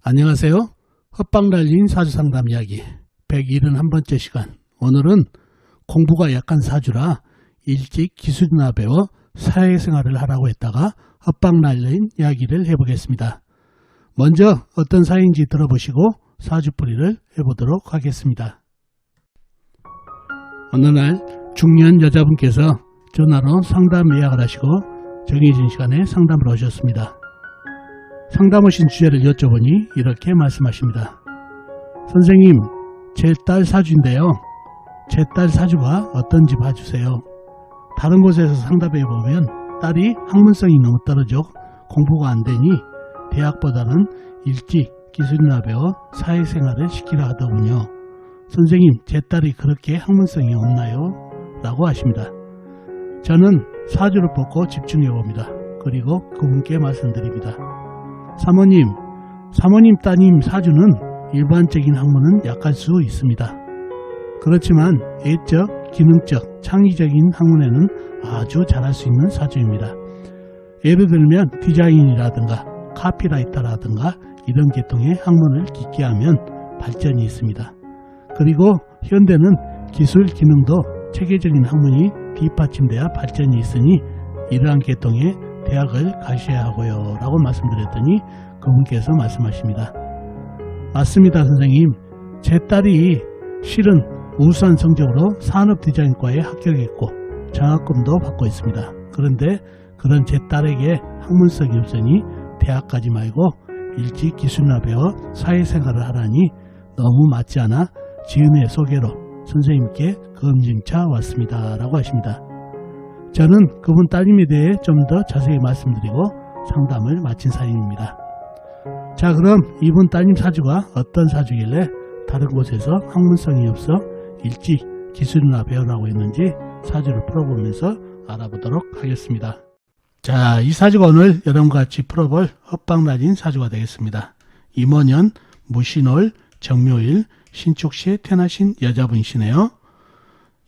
안녕하세요. 헛방 날린 사주상담 이야기 171번째 시간. 오늘은 공부가 약한 사주라 일찍 기술이나 배워 사회생활을 하라고 했다가 헛방 날린 이야기를 해보겠습니다. 먼저 어떤 사연인지 들어보시고 사주풀이를 해보도록 하겠습니다. 어느 날 중년 여자분께서 전화로 상담 예약을 하시고 정해진 시간에 상담을 오셨습니다. 상담 오신 주제를 여쭤보니 이렇게 말씀하십니다. 선생님, 제 딸 사주인데요. 제 딸 사주가 어떤지 봐주세요. 다른 곳에서 상담해보면 딸이 학문성이 너무 떨어져 공부가 안 되니 대학보다는 일찍 기술이나 배워 사회생활을 시키라 하더군요. 선생님, 제 딸이 그렇게 학문성이 없나요? 라고 하십니다. 저는 사주를 보고 집중해봅니다. 그리고 그분께 말씀드립니다. 사모님 따님 사주는 일반적인 학문은 약할 수 있습니다. 그렇지만 애적, 기능적, 창의적인 학문에는 아주 잘할 수 있는 사주입니다. 예를 들면 디자인이라든가 카피라이터라든가 이런 계통의 학문을 깊게 하면 발전이 있습니다. 그리고 현대는 기술, 기능도 체계적인 학문이 뒷받침돼야 발전이 있으니 이러한 계통의 대학을 가셔야 하고요 라고 말씀드렸더니 그분께서 말씀하십니다. 맞습니다 선생님. 제 딸이 실은 우수한 성적으로 산업디자인과에 합격했고 장학금도 받고 있습니다. 그런데 그런 제 딸에게 학문성이 없으니 대학까지 말고 일찍 기술이나 배워 사회생활을 하라니 너무 맞지 않아 지은의 소개로 선생님께 검증차 왔습니다 라고 하십니다. 저는 그분 따님에 대해 좀 더 자세히 말씀드리고 상담을 마친 사연입니다. 자, 그럼 이분 따님 사주가 어떤 사주길래 다른 곳에서 학문성이 없어 일찍 기술이나 배우라고 했는지 사주를 풀어보면서 알아보도록 하겠습니다. 자, 이 사주가 오늘 여러분과 같이 풀어볼 헛방날린 사주가 되겠습니다. 임원년, 무신월, 정묘일, 신축시에 태어나신 여자분이시네요.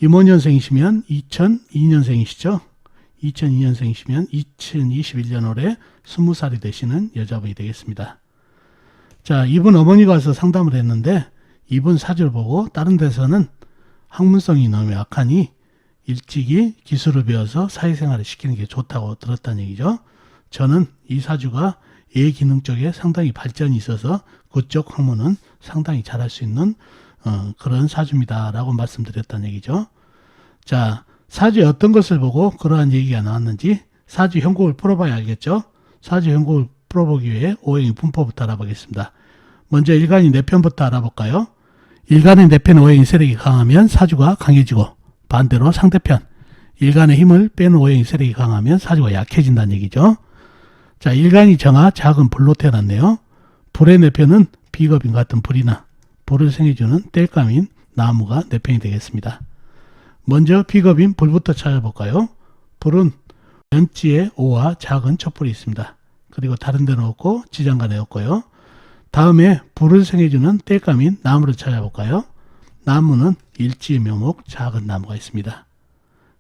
임원년생이시면 2002년생이시죠. 2002년생이시면 2021년 올해 20살이 되시는 여자분이 되겠습니다. 자, 이분 어머니가 와서 상담을 했는데 이분 사주를 보고 다른 데서는 학문성이 너무 약하니 일찍이 기술을 배워서 사회생활을 시키는 게 좋다고 들었다는 얘기죠. 저는 이 사주가 예기능 쪽에 상당히 발전이 있어서 그쪽 학문은 상당히 잘할 수 있는 그런 사주입니다 라고 말씀드렸다는 얘기죠. 자, 사주에 어떤 것을 보고 그러한 얘기가 나왔는지 사주 형국을 풀어봐야 알겠죠. 사주 형국을 풀어보기 위해 오행의 분포부터 알아보겠습니다. 먼저 일간이 내편부터 알아볼까요? 일간의 내편 오행의 세력이 강하면 사주가 강해지고 반대로 상대편 일간의 힘을 빼는 오행의 세력이 강하면 사주가 약해진다는 얘기죠. 자, 일간이 정화 작은 불로 태어났네요. 불의 내편은 비겁인 같은 불이나 불을 생해주는 땔감인 나무가 내편이 되겠습니다. 먼저 비겁인 불부터 찾아볼까요? 불은 연지에 오와 작은 촛불이 있습니다. 그리고 다른 데는 없고 지장간에 없고요. 다음에 불을 생해주는 땔감인 나무를 찾아볼까요? 나무는 일지의 묘목 작은 나무가 있습니다.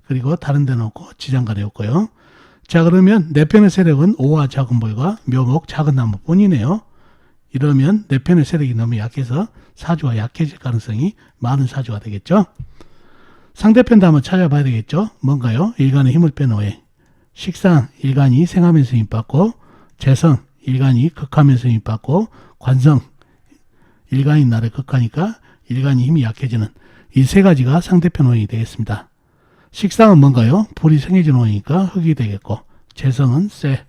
그리고 다른 데는 없고 지장간에 없고요. 자, 그러면 내편의 세력은 오와 작은 불과 묘목 작은 나무뿐이네요. 이러면 내편의 세력이 너무 약해서 사주가 약해질 가능성이 많은 사주가 되겠죠. 상대편도 한번 찾아봐야 되겠죠. 뭔가요? 일간의 힘을 빼는 오행. 식상, 일간이 생하면서 힘받고, 재성, 일간이 극하면서 힘받고, 관성, 일간이 나를 극하니까 일간이 힘이 약해지는 이 세 가지가 상대편 오행이 되겠습니다. 식상은 뭔가요? 불이 생해지는 오행이니까 흙이 되겠고, 재성은 쇠,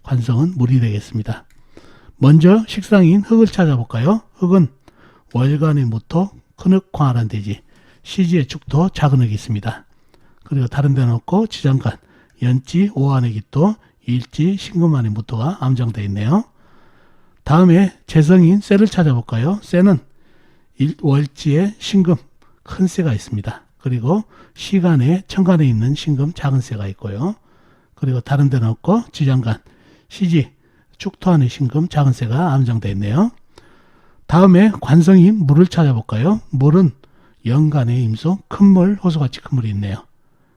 관성은 물이 되겠습니다. 먼저 식상인 흙을 찾아볼까요? 흙은 월간의 무토, 큰흙화란 대지, 시지의 축토, 작은 흙이 있습니다. 그리고 다른 데는 없고 지장간, 연지, 오한의 기토, 일지, 신금안의 무토가 암정되어 있네요. 다음에 재성인 쇠를 찾아볼까요? 쇠는 월지에 신금, 큰 쇠가 있습니다. 그리고 시간에 천간에 있는 신금, 작은 쇠가 있고요. 그리고 다른 데는 없고 지장간, 시지, 축토 안에 신금, 작은 쇠가 암정되어 있네요. 다음에 관성인 물을 찾아볼까요? 물은 연간의 임수, 큰 물, 호수같이 큰 물이 있네요.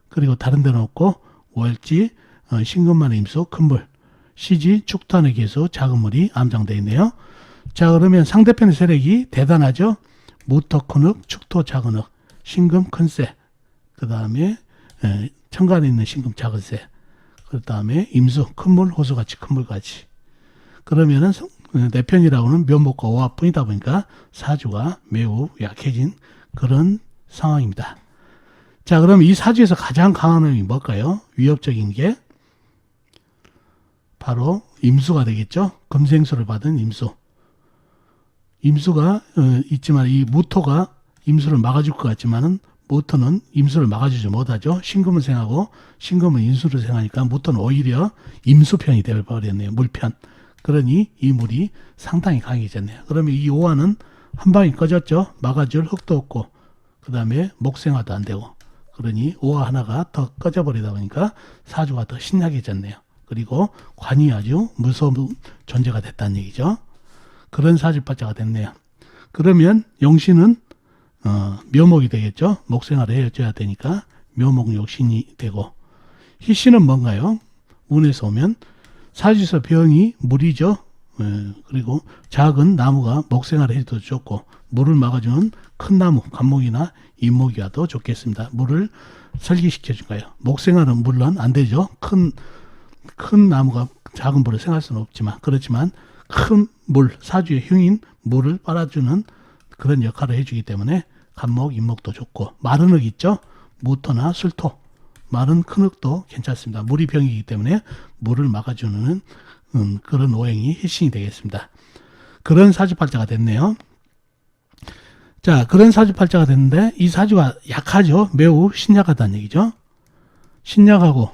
그리고 다른 데는 없고 월지, 신금만의 임수, 큰 물, 시지, 축토안의 개수, 작은 물이 암장되어 있네요. 자, 그러면 상대편의 세력이 대단하죠. 무토 큰흙, 축토 작은 흙, 신금 큰세, 그 다음에 천간에 있는 신금 작은 세, 그 다음에 임수 큰물, 호수같이 큰물같이. 그러면은 내 편이라고는 묘목과 오화뿐이다 보니까 사주가 매우 약해진 그런 상황입니다. 자, 그럼 이 사주에서 가장 강한 놈이 뭘까요? 위협적인 게 바로 임수가 되겠죠. 금생수를 받은 임수. 임수가 있지만 이 무토가 임수를 막아줄 것 같지만은 무토는 임수를 막아주지 못하죠. 신금을 생하고 신금은 임수를 생하니까 무토는 오히려 임수편이 되어버렸네요. 물편. 그러니 이 물이 상당히 강해졌네요. 그러면 이 오화는 한 방이 꺼졌죠. 막아줄 흙도 없고 그 다음에 목생화도 안 되고, 그러니 오화 하나가 더 꺼져버리다 보니까 사주가 더 신약해졌네요. 그리고 관이 아주 무서운 존재가 됐다는 얘기죠. 그런 사주팔자가 됐네요. 그러면 용신은 묘목이 되겠죠. 목생화를 해줘야 되니까 묘목 용신이 되고, 희신은 뭔가요? 운에서 오면 사주에서 병이 물이죠. 그리고 작은 나무가 목생화를 해도 좋고, 물을 막아주는 큰 나무, 간목이나 인목이 와도 좋겠습니다. 물을 설기시켜준 거예요. 목생화는 물론 안 되죠. 큰 나무가 작은 물을 생할 수는 없지만, 그렇지만 큰 물, 사주의 흉인 물을 빨아주는 그런 역할을 해주기 때문에 간목, 인목도 좋고, 마른 흙 있죠. 무토나 술토, 마른 큰 흙도 괜찮습니다. 물이 병이기 때문에 물을 막아주는 그런 오행이 희신이 되겠습니다. 그런 사주팔자가 됐네요. 자, 그런 사주팔자가 됐는데 이 사주가 약하죠. 매우 신약하다는 얘기죠. 신약하고,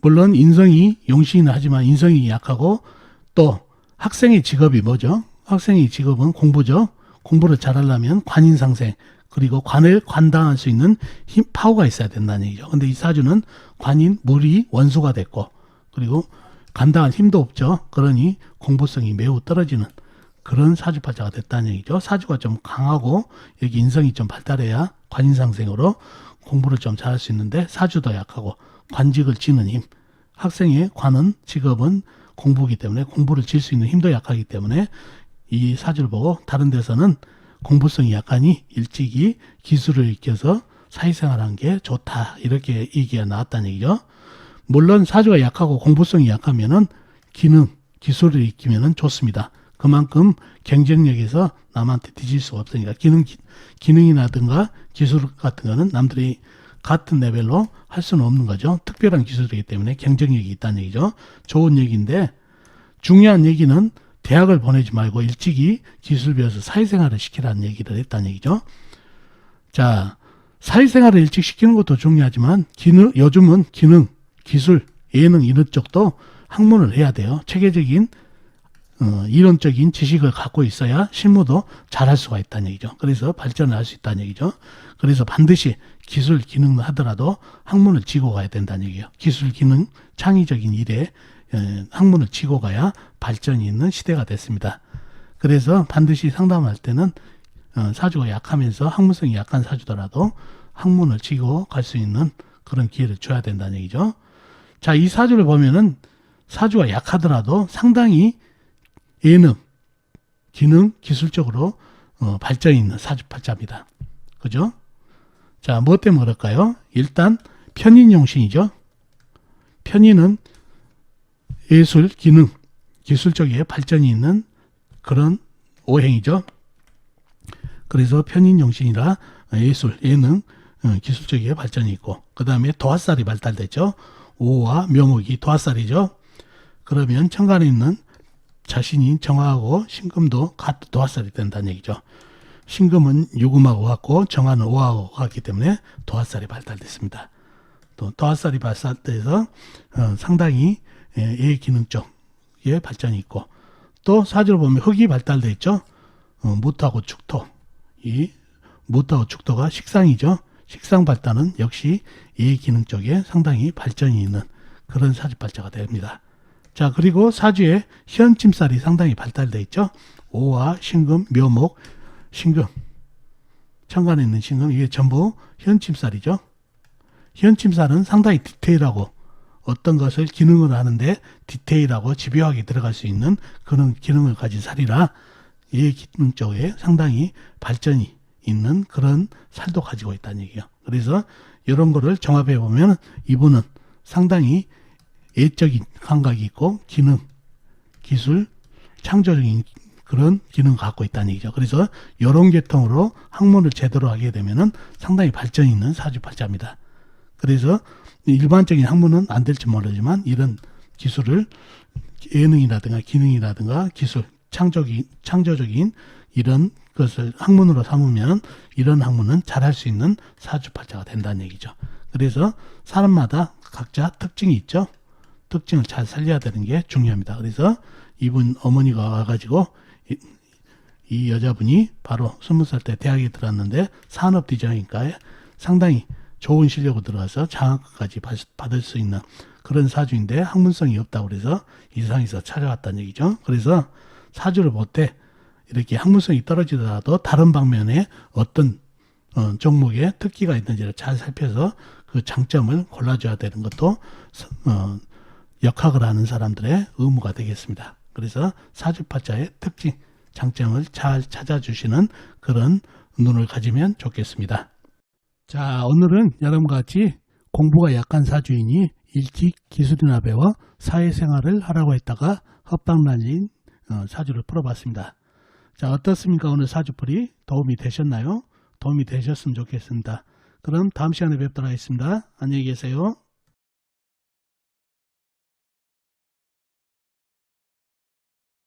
물론 인성이 용신이나 하지만 인성이 약하고, 또 학생의 직업이 뭐죠? 학생의 직업은 공부죠. 공부를 잘하려면 관인상생, 그리고 관을 관당할 수 있는 힘, 파워가 있어야 된다는 얘기죠. 근데 이 사주는 관인, 물이 원수가 됐고, 그리고 감당할 힘도 없죠. 그러니 공부성이 매우 떨어지는 그런 사주팔자가 됐다는 얘기죠. 사주가 좀 강하고 여기 인성이 좀 발달해야 관인상생으로 공부를 좀 잘할 수 있는데, 사주도 약하고 관직을 지는 힘, 학생의 관은 직업은 공부이기 때문에 공부를 질 수 있는 힘도 약하기 때문에 이 사주를 보고 다른 데서는 공부성이 약하니 일찍이 기술을 익혀서 사회생활하는 게 좋다, 이렇게 얘기가 나왔다는 얘기죠. 물론 사주가 약하고 공부성이 약하면은 기술을 익히면은 좋습니다. 그만큼 경쟁력에서 남한테 뒤질 수가 없으니까 기능이라든가 기술 같은 거는 남들이 같은 레벨로 할 수는 없는 거죠. 특별한 기술이기 때문에 경쟁력이 있다는 얘기죠. 좋은 얘기인데, 중요한 얘기는 대학을 보내지 말고 일찍이 기술 배워서 사회생활을 시키라는 얘기를 했다는 얘기죠. 자, 사회생활을 일찍 시키는 것도 중요하지만 요즘은 기능, 기술, 예능 이런 쪽도 학문을 해야 돼요. 체계적인 이론적인 지식을 갖고 있어야 실무도 잘할 수가 있다는 얘기죠. 그래서 발전을 할 수 있다는 얘기죠. 그래서 반드시 기술, 기능을 하더라도 학문을 지고 가야 된다는 얘기예요. 기술, 기능, 창의적인 일에 학문을 지고 가야 발전이 있는 시대가 됐습니다. 그래서 반드시 상담할 때는 사주가 약하면서 학문성이 약한 사주더라도 학문을 지고 갈 수 있는 그런 기회를 줘야 된다는 얘기죠. 자, 이 사주를 보면은 사주가 약하더라도 상당히 예능, 기능, 기술적으로 발전이 있는 사주팔자입니다. 그죠? 자, 뭐 때문에 그럴까요? 일단 편인용신이죠. 편인은 예술, 기능, 기술 쪽에 발전이 있는 그런 오행이죠. 그래서 편인용신이라 예술, 예능, 기술 쪽에 발전이 있고, 그 다음에 도화살이 발달됐죠. 오와 묘목이 도화살이죠. 그러면 천간에 있는 자신이 정화하고 신금도 같은 도화살이 된다는 얘기죠. 신금은 유금하고 같고 정화는 오하고 같기 때문에 도화살이 발달됐습니다. 또 도화살이 발달돼서 상당히 예 기능 쪽에 발전이 있고, 또 사주를 보면 흙이 발달돼 있죠. 무토하고 축토, 이 무토하고 축토가 식상이죠. 식상 발달은 역시 예 기능 쪽에 상당히 발전이 있는 그런 사주팔자가 됩니다. 자, 그리고 사주에 현침살이 상당히 발달돼 있죠. 오화, 신금, 묘목, 신금, 천간에 있는 신금, 이게 전부 현침살이죠. 현침살은 상당히 디테일하고 어떤 것을 기능을 하는데 디테일하고 집요하게 들어갈 수 있는 그런 기능을 가진 살이라 예 기능 쪽에 상당히 발전이 있는 그런 살도 가지고 있다는 얘기예요. 그래서 이런 거를 종합해 보면 이분은 상당히 예적인 감각이 있고 기능, 기술, 창조적인 그런 기능을 갖고 있다는 얘기죠. 그래서 이런 계통으로 학문을 제대로 하게 되면은 상당히 발전이 있는 사주팔자입니다. 그래서 일반적인 학문은 안 될지 모르지만 이런 기술을 예능이라든가 기능이라든가 기술, 창조적인 이런 것을 학문으로 삼으면 이런 학문은 잘할 수 있는 사주팔자가 된다는 얘기죠. 그래서 사람마다 각자 특징이 있죠. 특징을 잘 살려야 되는 게 중요합니다. 그래서 이분 어머니가 와가지고 이 여자분이 바로 20살 때 대학에 들어왔는데 산업디자인과에 상당히 좋은 실력으로 들어가서 장학까지 받을 수 있는 그런 사주인데 학문성이 없다고 그래서 이상에서 찾아왔다는 얘기죠. 그래서 사주를 볼 때 이렇게 학문성이 떨어지더라도 다른 방면에 어떤 종목에 특기가 있는지를 잘 살펴서 그 장점을 골라줘야 되는 것도 역학을 하는 사람들의 의무가 되겠습니다. 그래서 사주팔자의 특징, 장점을 잘 찾아주시는 그런 눈을 가지면 좋겠습니다. 자, 오늘은 여러분과 같이 공부가 약한 사주이니 일찍 기술이나 배워 사회생활을 하라고 했다가 헛방난인 사주를 풀어봤습니다. 자, 어떻습니까? 오늘 사주풀이 도움이 되셨나요? 도움이 되셨으면 좋겠습니다. 그럼 다음 시간에 뵙도록 하겠습니다. 안녕히 계세요.